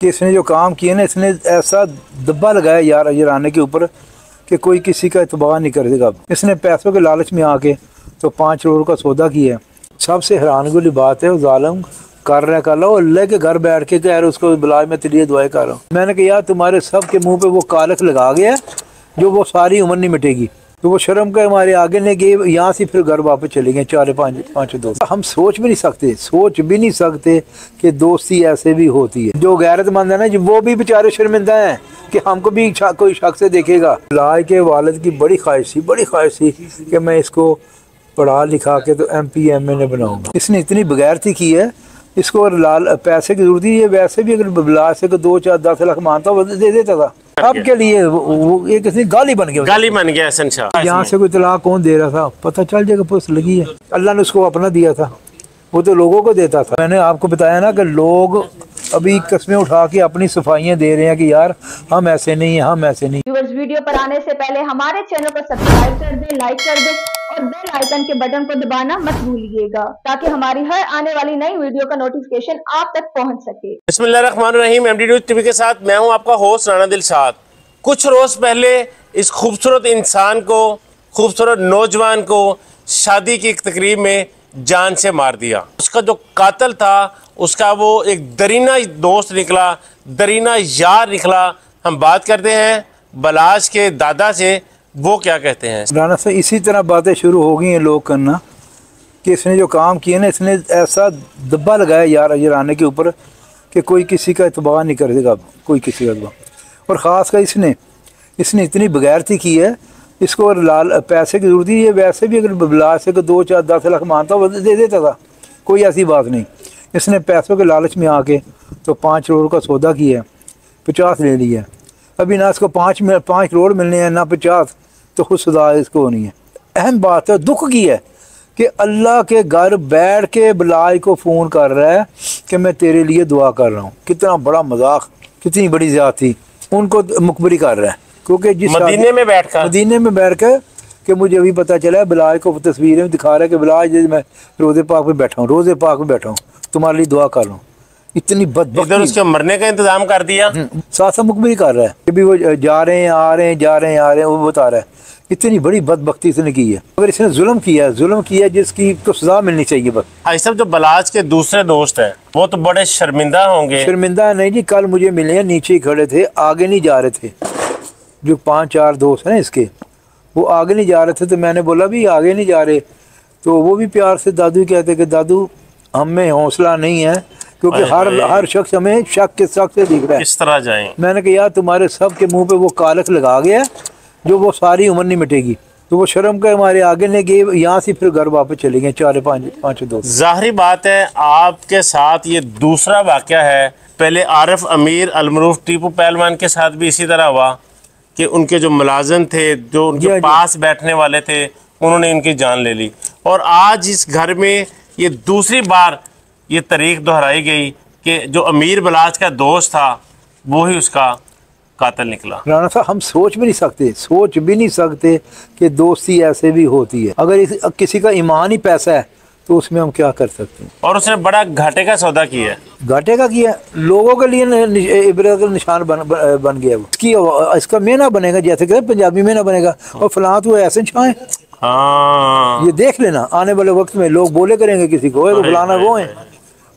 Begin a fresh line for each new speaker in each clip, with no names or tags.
कि इसने जो काम किया ना, इसने ऐसा दब्बा लगाया यार अजराने के ऊपर कि कोई किसी का इतबार नहीं करेगा। इसने पैसों के लालच में आके तो 5 करोड़ का सौदा किया है। सबसे हैरान वाली बात है, वो जालिम कर लो अल्लाह के घर बैठ के कह रहे उसको बुला, मैं तेरी दुआएं कर रहा हूँ। मैंने कहा यार तुम्हारे सब के मुंह पे वो कालख लगा गया जो वो सारी उम्र नहीं मिटेगी। तो वो शर्म के हमारे आगे ने गए, यहाँ से फिर घर वापस चले गए 4-5 दोस्त। हम सोच भी नहीं सकते कि दोस्ती ऐसे भी होती है। जो गैरतमंद है ना, वो भी बेचारे शर्मिंदा हैं कि हमको भी कोई शख्स से देखेगा। लाए के वालिद की बड़ी ख्वाहिश थी कि मैं इसको पढ़ा लिखा के तो MP MA बनाऊंगा। इसने इतनी बगैरती की है, इसको पैसे की जरूरत है। वैसे भी अगर बुला से 2-4-10 लाख मानता वो दे देता था। अब के लिए वो एक गाली बन गया
शहंशाह।
यहाँ से कोई तलाक कौन दे रहा था पता चल जाएगा, पुलिस लगी है। अल्लाह ने उसको अपना दिया था, वो तो लोगों को देता था। मैंने आपको बताया ना कि लोग अभी कस्में उठा के अपनी सफाइयाँ दे रहे हैं कि यार हम ऐसे नहीं हैं, हम ऐसे नहीं।
वीडियो पर आने से पहले हमारे चैनल को सब्सक्राइब कर दें, लाइक कर दें और बेल आइकन के बटन को दबाना मत भूलिएगा ताकि हमारी हर आने वाली नई वीडियो का नोटिफिकेशन आप तक पहुंच सके।
बिस्मिल्लाहिर्रहमानिर्रहीम। MD न्यूज़ टीवी के साथ मैं हूं आपका होस्ट राना दिलशाद। कुछ रोज पहले इस खूबसूरत इंसान को, खूबसूरत नौजवान को शादी की एक तकरीब में जान से मार दिया। उसका जो कातिल था उसका वो एक दरीना दोस्त निकला, दरीना यार निकला। हम बात करते हैं बलाज के दादा से, वो क्या कहते हैं।
राना से इसी तरह बातें शुरू हो गई हैं लोग करना कि इसने जो काम किया ना, इसने ऐसा दब्बा लगाया यार अजराने के ऊपर कि कोई किसी का इतबार नहीं करेगा, कोई किसी का इतबार। और ख़ास कर इसने इतनी बगैरती की है, इसको पैसे की जरूरत है। वैसे भी अगर बुला से 2-4-10 लाख मानता वो दे देता था, कोई ऐसी बात नहीं। इसने पैसों के लालच में आके तो 5 करोड़ का सौदा किया है, 50 ले लिया। अभी ना इसको 5 करोड़ मिलने हैं ना 50, तो खुद सदा इसको होनी है। अहम बात है, दुख की है कि अल्लाह के घर बैठ के बुलाई को फ़ोन कर रहा है कि मैं तेरे लिए दुआ कर रहा हूँ। कितना बड़ा मजाक, कितनी बड़ी ज़्यादती। उनको मुखबरी कर रहा है क्योंकि जिस
मदीने में बैठ कर
कि मुझे अभी पता चला है, बिलाज को तस्वीरें में दिखा रहा है कि बिलाज मैं रोज़े पाक पे बैठा हूँ, तुम्हारे लिए दुआ कर रहा हूँ। इतनी बदबख्ती,
उसके मरने का इंतजाम कर दिया।
साथ मुखबरी कर रहा है कि भी वो जा रहे हैं आ रहे हैं, वो बता रहा है। इतनी बड़ी बदबख्ती इसने की है। अगर इसने जुल्म किया जिसकी तो सजा मिलनी चाहिए। बस
भाई साहब, जो बलाज के दूसरे दोस्त हैं वो तो बड़े शर्मिंदा होंगे।
शर्मिंदा नहीं जी, कल मुझे मिले हैं, नीचे ही खड़े थे, आगे नहीं जा रहे थे। जो 5-4 दोस्त हैं इसके, वो आगे नहीं जा रहे थे। तो मैंने बोला भी आगे नहीं जा रहे, तो वो भी प्यार से दादू कहते कि दादू हम में हौसला नहीं है क्योंकि हर शख्स हमें शक के शक से दिख रहा है,
किस तरह जाएं।
मैंने कहा यार तुम्हारे सब के मुंह पे वो कालख लगा गया जो वो सारी उम्र नहीं मिटेगी। तो वो शर्म के हमारे आगे ने गए, यहाँ से फिर घर वापस चले गए 4-5 दोस्त।
जाहिर बात है आपके साथ ये दूसरा वाक़या है। पहले आरिफ अमीर अलमरूफ टीपू पहलवान के साथ भी इसी तरह हुआ कि उनके जो मुलाजिम थे, जो उनके पास बैठने वाले थे, उन्होंने इनकी जान ले ली। और आज इस घर में ये दूसरी बार ये तारीख दोहराई गई कि जो अमीर बलाज का दोस्त था वो ही उसका कातिल निकला।
राना साहब, हम सोच भी नहीं सकते कि दोस्ती ऐसे भी होती है। अगर किसी का ईमान ही पैसा है तो उसमें हम क्या कर सकते हैं।
और उसने बड़ा घाटे का सौदा किया है,
लोगों के लिए इबरत का निशान बन गया। इसका मेना बनेगा, जैसे कहते पंजाबी मेना बनेगा। और फलां तो ऐसे छाए,
हाँ
ये देख लेना आने वाले वक्त में लोग बोले करेंगे किसी को तो फलाना वो है।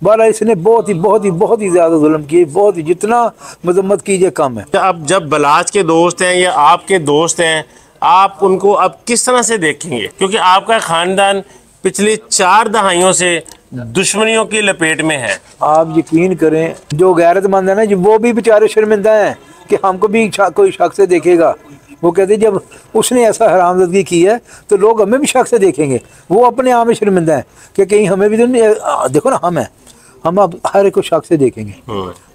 बाला इसने बहुत ही ज्यादा जुल्म किए, बहुत ही, जितना मजम्मत कीजिए कम है।
अब जब बलाज के दोस्त हैं या आपके दोस्त हैं, आप उनको अब किस तरह से देखेंगे, क्योंकि आपका खानदान पिछली 4 दहाइयों से दुश्मनियों की लपेट में है।
आप यकीन करें, जो गैरतमंद है ना, वो भी बेचारे शर्मिंदा हैं कि हमको भी कोई शख्स से देखेगा। वो कहते जब उसने ऐसा हरामदगी की है तो लोग हमें भी शख्स से देखेंगे। वो अपने आप में शर्मिंदा है कि कहीं हमें भी तो देखो ना, हम अब हर एक को शख्स से देखेंगे।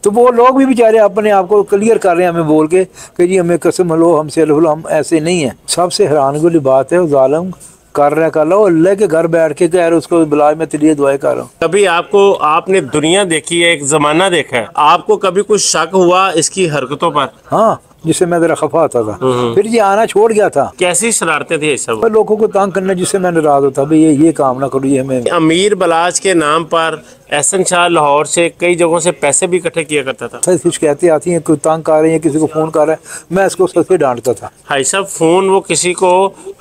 तो वो लोग भी बेचारे अपने आप को क्लियर कर रहे हैं हमें बोल के कि जी हमें कसम लो, हमसे लो, हम ऐसे नहीं हैं। सबसे हैरान वाली बात है, वो जालिम कर लो अल्लाह के घर बैठ के कह रहे उसको बुला, मैं तेरी दुआएं कर रहा हूँ।
कभी आपने दुनिया देखी है, एक जमाना देखा है, आपको कभी कुछ शक हुआ इसकी हरकतों पर?
हाँ, जिससे मैं जरा खफा होता था। फिर ये आना छोड़ गया था।
कैसी शरारतें थी ये सब?
मैं लोगों को तंग करना, जिससे मैं नाराज होता, भाई ये काम ना करो, ये हमें।
अमीर बलाज के नाम पर एहसन शाह लाहौर से कई जगहों से पैसे भी इकट्ठे किया करता था।
शिकायतें आती हैं, कोई तंग कर रहे हैं, किसी को फोन कर रहा है, मैं इसको सबसे डांटता था।
भाई साहब, फोन वो किसी को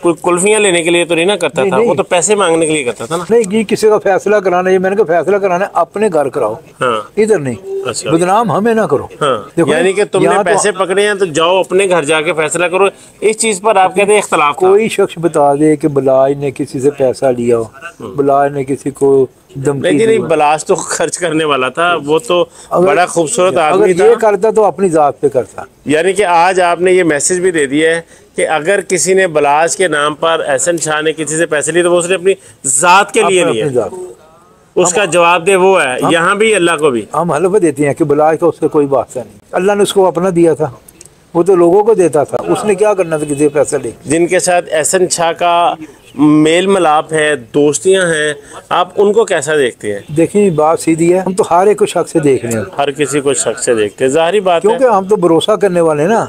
कोई कुल्फियां लेने के लिए तो नहीं ना करता था, वो तो पैसे मांगने के लिए करता था ना।
नहीं, ये किसी का फैसला कराना है, मैंने कहा फैसला कराना है अपने घर कराओ,
हाँ।
इधर नहीं।
अच्छा।
बदनाम हमें ना करो।
हाँ। यानी कि तुमने पैसे पकड़े हैं तो जाओ अपने घर जाके फैसला करो। इस चीज पर आप कहते हैं इख्तलाफ था।
कोई शख्स बता दे कि बलाज ने किसी से पैसा लिया हो, बलाज ने किसी को धमकी दी।
नहीं, बलाज तो खर्च करने वाला था, वो तो बड़ा खूबसूरत आदमी था।
ये करता तो अपनी जात पे करता।
यानी कि आज आपने ये मैसेज भी दे दिया है कि अगर किसी ने बलाज के नाम पर एहसन शाह ने किसी से पैसे लिए तो वो उसने अपनी जात के लिए लिए, उसका जवाब दे वो है। यहाँ भी अल्लाह को भी
हम हलफ देते हैं कि बलाज का उससे कोई वास्ता नहीं, अल्लाह ने उसको अपना दिया था, वो तो लोगों को देता था, उसने क्या करना था किसी पैसा ले।
जिनके साथ एहसन शाह का मेल मिलाप है, दोस्तियां हैं, आप उनको कैसा देखते हैं?
देखिए बात सीधी है, हम तो हर एक को शख्स से देख रहे हैं,
हर किसी को शख्स से देखते हैं, जाहिर बात है,
क्योंकि हम तो भरोसा करने वाले ना,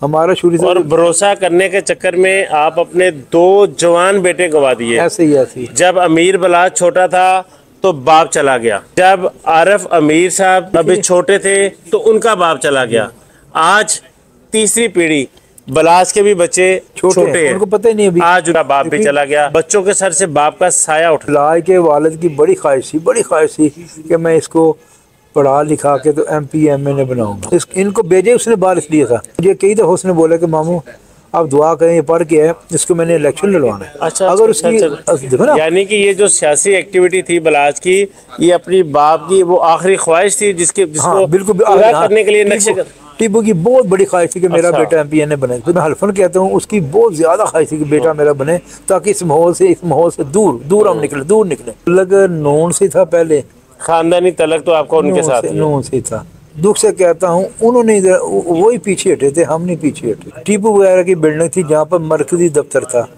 हमारा शुरू से।
और भरोसा करने के चक्कर में आप अपने 2 जवान बेटे गवा दिए।
ऐसे ही
जब अमीर बलाज छोटा था तो बाप चला गया, जब आरिफ अमीर साहब अभी छोटे थे तो उनका बाप चला गया, आज तीसरी पीढ़ी बलाज के भी बच्चे छोटे हैं,
उनको पता ही नहीं अभी,
आज उनका बाप भी चला गया, बच्चों के सर से बाप का साया उठ।
बलाज के वालिद की बड़ी ख्वाहिश थी कि मैं इसको पढ़ा लिखा के तो MP MA ने बनाऊंगा। इनको भेजे उसने बाहर इसलिए था, मुझे कई दफा उसने बोला कि मामू आप दुआ करें, ये पढ़ के है, इसको मैंने इलेक्शन लड़वाना है।
अच्छा,
अगर
अच्छा,
उसकी देखो ना,
यानी कि ये जो सियासी एक्टिविटी थी बलाज की, ये अपनी बाप की वो आखिरी ख्वाहिश थी जिसको
बिल्कुल
पूरा करने के लिए नक्शे।
टीपू की बहुत बड़ी ख्वाहिश थी कि मेरा बेटा MP MA बने। तो मैं हल्फन कहता हूँ, उसकी बहुत ज्यादा ख्वाहिश थी कि बेटा मेरा बने, ताकि इस माहौल से दूर हम निकले। अलग नून से था पहले,
खानदानी तलक तो आपको उनके साथ
नून से था। दुख से कहता हूँ, उन्होंने वही पीछे हटे थे, हम नहीं पीछे हटे। टीपू वगैरह की बिल्डिंग थी जहाँ पर मरकजी दफ्तर था,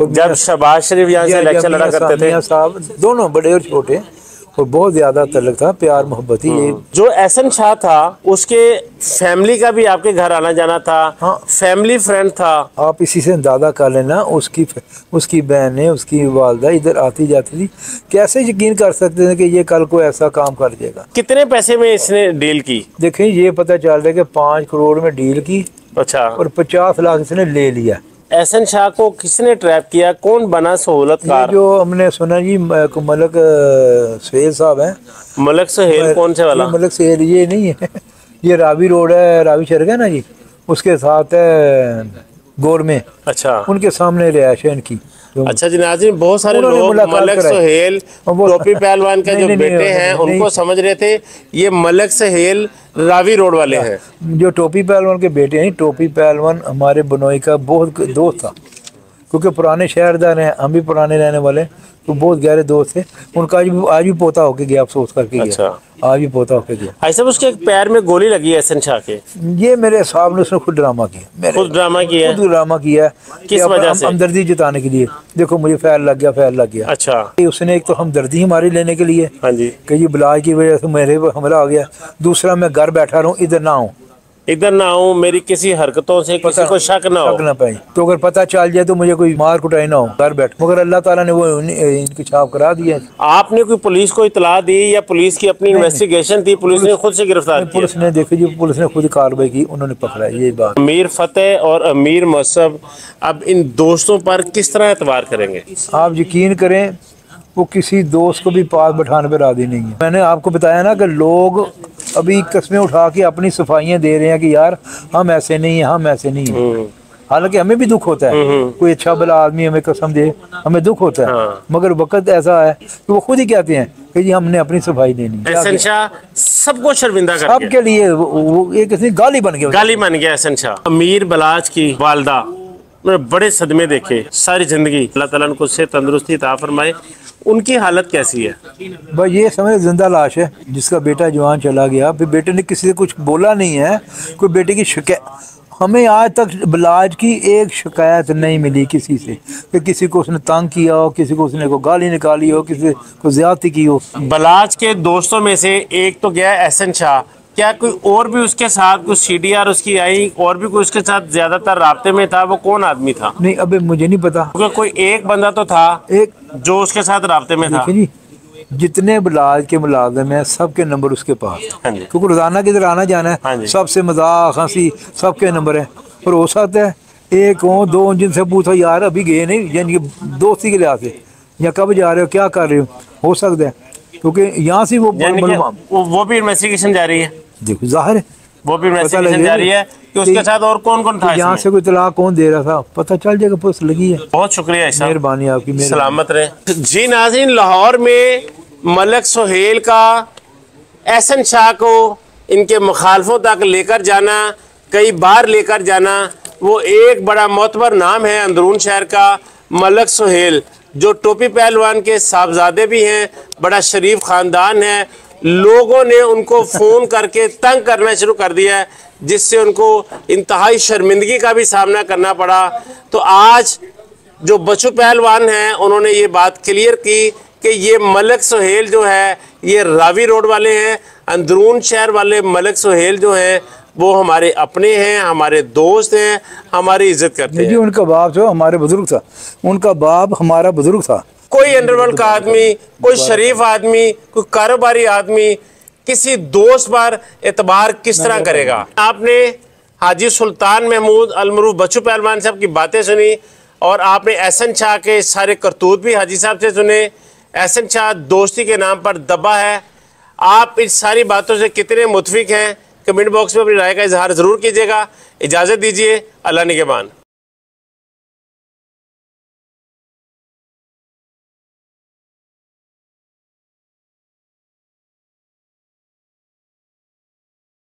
जब शहबाज शरीफ यहाँ से इलेक्शन लड़ा करते थे
साहब, दोनों बड़े और छोटे, और बहुत ज्यादा तल्लक था, प्यार मोहब्बत ही। ये
जो एहसन शाह था उसके फैमिली का भी आपके घर आना जाना था। हाँ। फैमिली फ्रेंड था।
आप इसी से अंदाजा कर लेना, उसकी बहनें, उसकी वालदा इधर आती जाती थी, कैसे यकीन कर सकते थे कि ये कल को ऐसा काम कर देगा।
कितने पैसे में इसने डील की?
देखिए ये पता चल रहा है कि 5 करोड़ में डील की। अच्छा। और 50 लाख इसने ले लिया।
एहसन शाह को किसने ट्रैप किया? कौन बना सहूलतकार?
जो हमने सुना जी मलक सुहेल साहब हैं।
मलक सुहेल कौन से वाला?
मलक सुहेल ये नहीं है, ये रावी रोड है, रावी शर्ग है ना जी, उसके साथ है गोर में। अच्छा। उनके सामने रिहायश है इनकी।
अच्छा जी नाज़रीन, बहुत सारे लोग मलक सुहेल टोपी पहलवान का जो बेटे हैं उनको समझ रहे थे, ये मलक सुहेल रावी रोड वाले हैं।
जो टोपी पहलवान के बेटे हैं, टोपी पहलवान हमारे बनोई का बहुत दोस्त था, क्योंकि पुराने शहरदार हैं, हम भी पुराने रहने वाले, तो बहुत गहरे दोस्त थे। उनका आज भी पोता होके गया, अफसोस करके गया। अच्छा। आज भी पोता होके गया।
ऐसा उसके एक पैर में गोली लगी है एहसन शाह के।
ये मेरे साहब ने उसने खुद ड्रामा किया,
खुद ड्रामा किया। किस वजह से? हमदर्दी
जताने के लिए। देखो मुझे फैल लग गया। अच्छा। उसने एक तो हमदर्दी हमारी लेने के लिए, हाँ जी, कि ये बलाज की वजह से मेरे पर हमला हो गया। दूसरा मैं घर बैठा रहूं, इधर ना आऊं, मेरी किसी हरकतों से किसी को शक ना पाए, तो अगर पता चल जाए तो मुझे कोई मार कुटाई ना हो, घर बैठ। मगर अल्लाह ताला ने वो इनकी छाप करा दिया।
आपने कोई पुलिस को इतला दी या पुलिस की अपनी इन्वेस्टिगेशन थी? पुलिस ने खुद से गिरफ्तार किया?
पुलिस ने देखी जी, पुलिस ने खुद कार्रवाई की, उन्होंने पकड़ा। यही बात।
अमीर फतेह और अमीर मौसम अब इन दोस्तों पर किस तरह एतबार करेंगे?
आप यकीन करें, वो किसी दोस्त को भी पास बैठाने पर राजी नहीं है। मैंने आपको बताया ना कि लोग अभी कस्में उठा के अपनी सफाइयाँ दे रहे हैं कि यार हम ऐसे नहीं हैं, हालांकि हमें भी दुख होता है, कोई अच्छा भला आदमी हमें कसम दे, हमें दुख होता है। मगर वक्त ऐसा है कि वो खुद ही कहते हैं कि जी हमने अपनी सफाई देनी।
एहसन शाह सबको शर्मिंदा कर
सबके लिए वो एक गाली बन
गया एहसन शाह। अमीर बलाज की वालदा मैंने बड़े सदमे देखे सारी जिंदगी, अल्लाह ताला उनको से तंदुरुस्ती अता फरमाए। उनकी हालत कैसी है?
भाई ये समझ जिंदा लाश है, जिसका बेटा जवान चला गया, फिर बेटे ने किसी से कुछ बोला नहीं है, कोई बेटे की शिकायत, हमें आज तक बलाज की एक शिकायत नहीं मिली किसी से कि किसी को उसने तंग किया हो, किसी को उसने को गाली निकाली हो, किसी को ज्यादती की हो।
बलाज के दोस्तों में से एक तो गया एहसन शाह, क्या कोई और भी उसके साथ कुछ CDR उसकी आई, और भी कोई उसके साथ ज्यादातर राब्ते में था? वो कौन आदमी था?
नहीं अबे मुझे नहीं पता,
क्योंकि कोई एक बंदा तो था
एक
जो उसके साथ राब्ते में था।
देखिए जी, जितने बिलाज के मुलाजिम हैं सबके नंबर उसके पास है,
हाँ जी।
क्योंकि रोजाना किधर आना जाना
हाँ
है,
जी।
सबसे मजाक हंसी सबके नंबर है। और हो सकता है एक हो दो जिनसे पूछो यार अभी गए नहीं, यानी कि दोस्ती के लिहाज से, या कब जा रहे हो क्या कर रहे हो सकता है, क्योंकि यहाँ से वो
यानी कि वो भी इन्वेस्टिगेशन जारी है।
देखो जाहिर है
वो भी
पता
इन्वेस्टिगेशन
लगेगा
जारी है कि उसके साथ और कौन कौन था
यहाँ
इसमें।
से कोई तलाक कौन दे रहा था, पता चल जाएगा, पुलिस लगी है।
बहुत शुक्रिया ऐसा,
मेहरबानी आपकी, मेहरबानी।
सलामत रहे जी। नाज़रीन, लाहौर में मलक सुहेल का एहसन शाह को इनके मुखालफों तक लेकर जाना, कई बार लेकर जाना, वो एक बड़ा मोतबर नाम है अंदरून शहर का, मलक सुहेल, जो टोपी पहलवान के साहबजादे भी हैं, बड़ा शरीफ ख़ानदान है। लोगों ने उनको फ़ोन करके तंग करना शुरू कर दिया है, जिससे उनको इंतहाई शर्मिंदगी का भी सामना करना पड़ा। तो आज जो बच्चू पहलवान हैं उन्होंने ये बात क्लियर की कि ये मलक सुहेल जो है ये रावी रोड वाले हैं, अंदरून शहर वाले मलक सुहेल जो हैं वो हमारे अपने हैं, हमारे दोस्त हैं, हमारी इज्जत करते हैं।
उनका बाप जो हमारे बुजुर्ग था, उनका बाप हमारा बुजुर्ग था।
कोई अंडरवर्ल्ड का आदमी, कोई शरीफ आदमी, कोई कारोबारी आदमी किसी दोस्त पर एतबार किस तरह करेगा? आपने हाजी सुल्तान महमूद अलमरूफ बच्चू पहलवान साहब की बातें सुनी और आपने एहसन शाह के सारे करतूत भी हाजी साहब से सुने। एहसन शाह दोस्ती के नाम पर दबा है। आप इस सारी बातों से कितने मुतफिक हैं? कमेंट बॉक्स में अपनी राय का इजहार ज़रूर कीजिएगा। इजाज़त दीजिए, अल्लाह निगहबान।